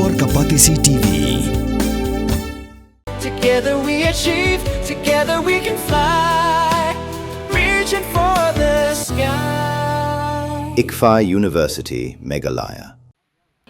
Tinghor Kapatisi TV. Together we achieve, together we can fly, reaching for the sky. ICFA University, Meghalaya.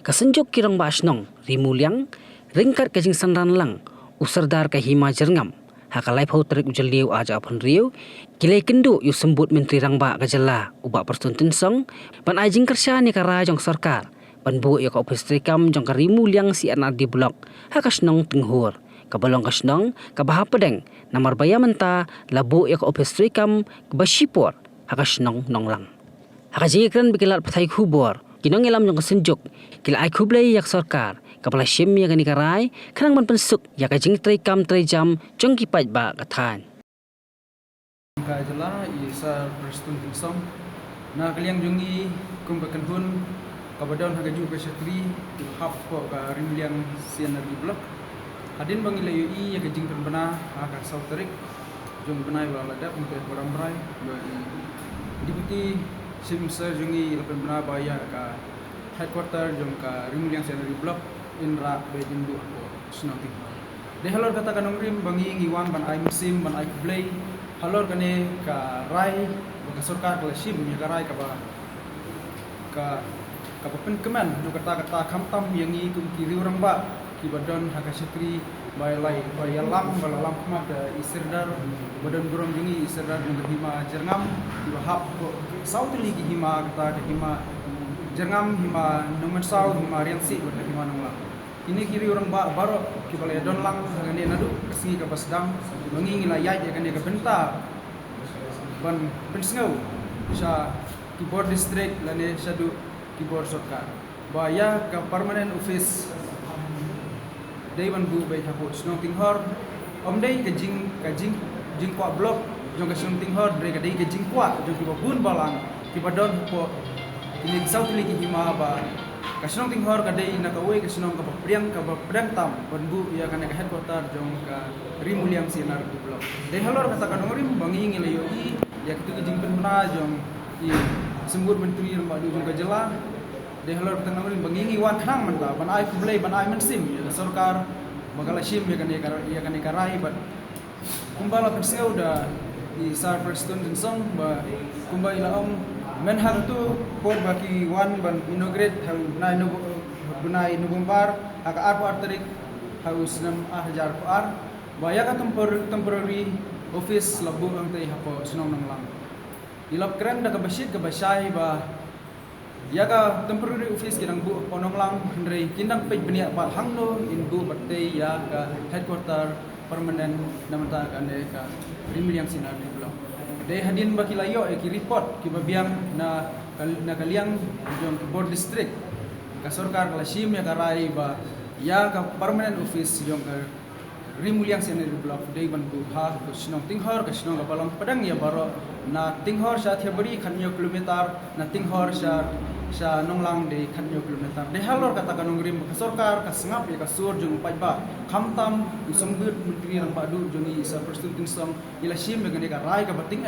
Kasenjok kirang basnong, rimulyang, ringkat kajing sanran lang, usardar ka hima jerngam. Hakalai pau terik ujal liu aja apun riu, kilai kendu yu sembut menteri rangba kajala, ubak persuntin song, pan ajing kersya ni kara jong sarkar, pan bu yu ka upestrikam jong ka rimulyang si anak di blok, hakasnong tinghur. Kabalong kasnong, kabahapedeng, namar bayamenta, labu yu ka upestrikam, kabashipor, hakasnong nonglang. Hakajikran bikilat patay kubor, kinong ilam jong kasenjok, kila ay kublay yak sarkar, kapala syem ya gani karay, kanang man pensuk ya kajing trikam trijam jong kipat ba katan. Kajala isa prestun tingsong na kaliang jungi kum kakenhun kabadon hagaju ka syatri hap ko ka rimliang sian di blok hadin bangi layu I ya kajing penbena ka sauterik jong benai wala ladap untuk barambrai diputi simsa jungi penbena baya ka headquarter jong ka rimliang sian di blok inra bejindu ko sunati de halor kata kanong rim bangi ngiwan ban ay musim ban ay play halor kane ka rai ka sarkar ka sim ya ka rai ka ba ka penkeman do kata kamtam yang i kum kiri orang ba ki badon haka syatri bay lai bay lam balalam kuma ka isirdar badon burung jungi isirdar ng hima jerngam ki bahap ko saut ligi hima kata hima jerngam hima nomen sau hima riansi badon hima nongla ini kiri orang baru kita don lang ngane nadu kasi ka basdam mangingi layat ya kane ka benta ban pensngo sa keyboard district lane sadu keyboard sarkar baya ka permanent office dai ban bu bai hapo snong tinghor dai ka jing kwa blok jong ka snong tinghor dai ka dai ka jing kwa jong ki bun balang ki badon po ini south lagi hima ba kasinong tinghor kadai nakawe kasinong kapapriang tam banbu ya kana ka headquarter jong ka rimuliang sinar di blok de halor kata kanong rim bangi ngilayo I ya kitu jing penna jong I sembur menteri rembak du jong ka jela de halor kata kanong rim bangi ngiwan hang menta ban ai kublai ban ai mensim ya sarkar bagala sim ya kana karai bat kumbala perseu da di sar preston song ba kumbai laom men hal tu por baki wan ban inaugurate hau bunai November aka ar tarik hau senam ajar ar baya ka temporary office labu ang tay hapo sunong nang lang ilap keren da ka basit ka basay ba ya ka temporary office kinang bu onong lang hendrei kindang pej benia pa hangno in bu batay ya ka headquarter permanent namata ka ane ka rimliang sinar di blok de hadin bakilayo ki report ki babiang na kaliang jong board district ka sarkar kala sim ya karai ba ya ka permanent office jong ka rimuliang sian di blok de ban bu ha ko snong tinghor ka snong ka balong padang ya baro na tinghor sa thiabari khanyo kilometer na tinghor sa nonglang de khanyo kilometer de halor kata kanong rim ka sarkar ka sengap ya ka sur jong pajba kamtam usambut menteri rang padu joni sa perstutin song ila sim dengan ka rai ka bating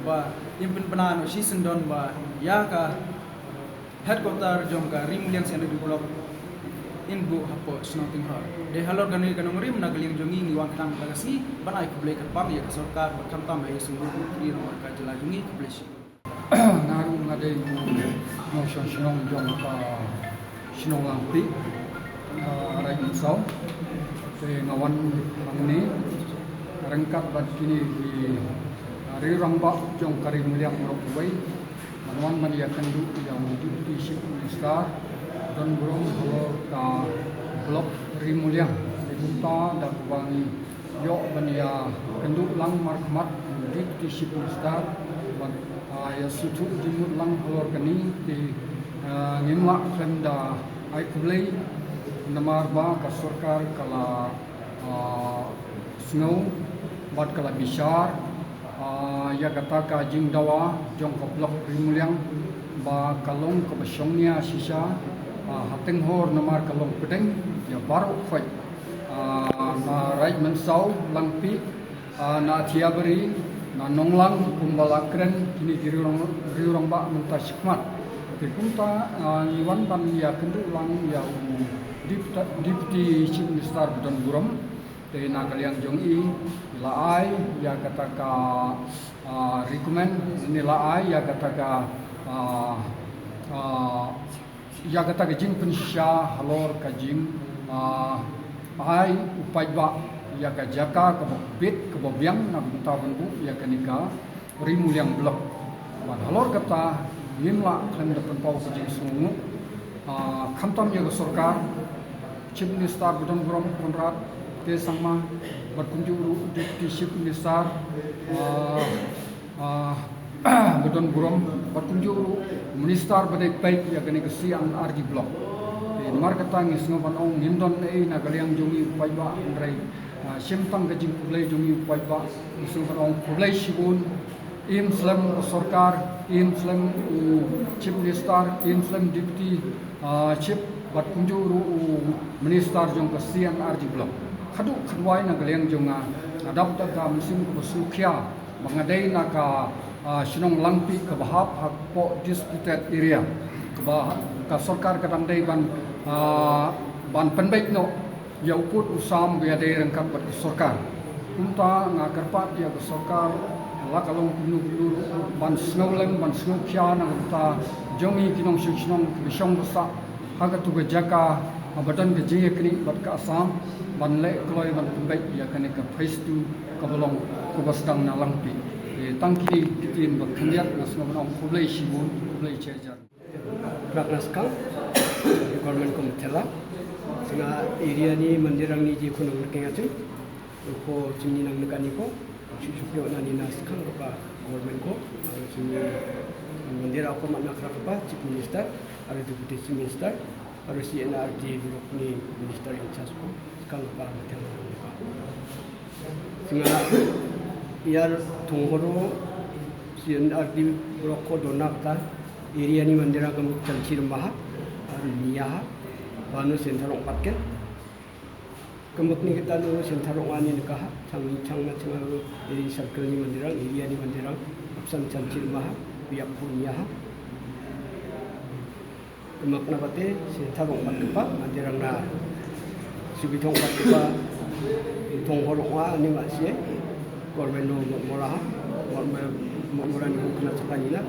ba impin penan si sendon ba ya ka headquarter jong ka rimuliang sian di blok in bu hapo snong tinghor de halor kanong rim na galing jongi ni wang tang bagasi ban ai kublai ka pam ya ka sarkar ba kamtam ai sumbu menteri rang ka jela jongi kublai naru ngade mo sinong jong ka sinong lampi rai insau te ngawan ni rengkat bat kini di ri rangba jong kari muliang ro kuai manwan man ya kandu yang di sip star dan burung halo ka blok ri muliang di bunta dan wangi yo bania kandu lang markmat di sip star ya sutu dimut lang halor kani di ngimla kanda ai kulai namar ba ka sarkar kala snow bat kala bisar ya kata ka jing dawa jong ka blok rimuliang ba kalong ka basyongnya sisa hateng hor namar kalong pedeng ya baru fight na right mensau langpi na thiabari na nonglang kumbala kren kini riurang ba menta sikmat te punta iwan ban ya kendu lang ya Deputy Chief Minister Badon Guram te Nagaliang Jongi laai ya kataka recommend nilai ya kataka ya kataka jing pensya halor kajing ai upai ba ya kajaka kebobit kebobiang na bunta buntu ya kanika rimuliang blok ban halor kata yimla kan depan pau kajing sungu kamtam ya sarkar Chief Minister Badon Guram Konrad te sangma berkunjung Deputy Chief Minister Badon Guram berkunjung Minister Badai Baik ya kene kesian RG Block te mar kata ngisngo banong ngindon Nagaliang Jongi paiba andrai simtang gajing pulai Jongi paiba ngisngo banong pulai sibun Islam Sarkar Islam Chief Minister Islam Deputy Chief berkunjung Minister Jong kesian RG Block kaduk kedua Nagaliang Jonga adap daga musim kesukia mengadai naga sinong langpi ke bahap hakpo disputed area ke sarkar kadang dai ban penbaik no ya ukut usam biadai rengkap ber sarkar unta ngakarpat ya ke sarkar la kalong kunu ban snowleng ban snowkia na unta jongi kinong sinong bisong basa haga tuga jaka Badan gaji kini bat ka Assam ban le kloi ban baik ya kene ka face to ka bolong ko basdang na langpi tangki tin bat khniat nas na banong kulai sibun kulai chejar Raknaskal government kom thela singa area ni mandirang ni ji khunung kenga chu ko chimni nang nakani ko chupyo na ni nas khang ka government ko sini mandira ko man nakra ka chief minister ada deputy chief minister harus CNRD blok ni minister in charge ko kang pa matel singa iar tunghoro CNRD blok ko donakta area ni mandira kam chanchir maha ar niya banu sentarong patken kemuk ni kita nu sentarong ani nikah changi changna changa area circle ni mandira area ni mandira option chanchir maha biak punya makna pate si tarong patpa mandirang na sibitong patpa itong horokwa ni masye kormeno moraha moran ko kana sakanina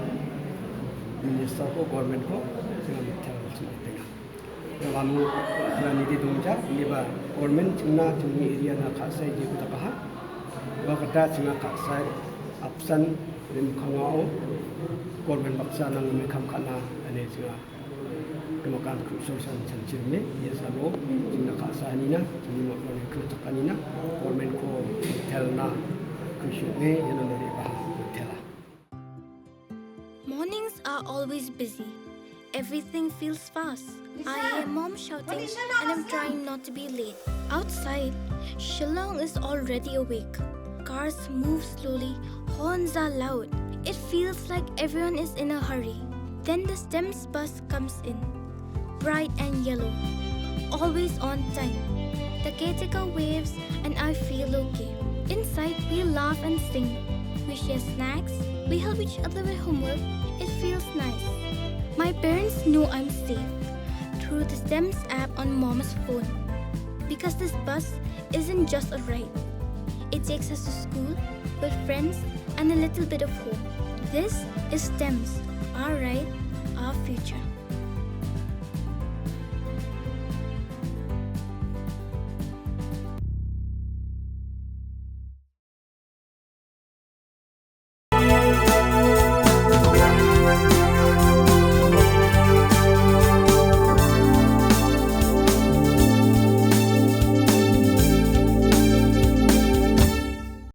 minister ko government ko singa mital singa lamu rani di dongja ni ba government chingna chungni area na khasai je ko takaha ba kata singa khasai option rim khangao government baksa nang mi kham khana ane singa kemakan kesusahan cancirme ya sabo cinta kasanina cinta makna keretakanina government ko telna kusyune yang dari bah tela. Mornings are always busy. Everything feels fast. I hear mom shouting and I'm trying not to be late. Outside, Shillong is already awake. Cars move slowly, horns are loud. It feels like everyone is in a hurry. Then the STEMS bus comes in. Bright and yellow, always on time. The caretaker waves and I feel okay. Inside we laugh and sing. We share snacks, we help each other with homework. It feels nice. My parents know I'm safe through the STEMS app on Mom's phone. Because this bus isn't just a ride. It takes us to school, with friends and a little bit of hope. This is STEMS, our ride, our future.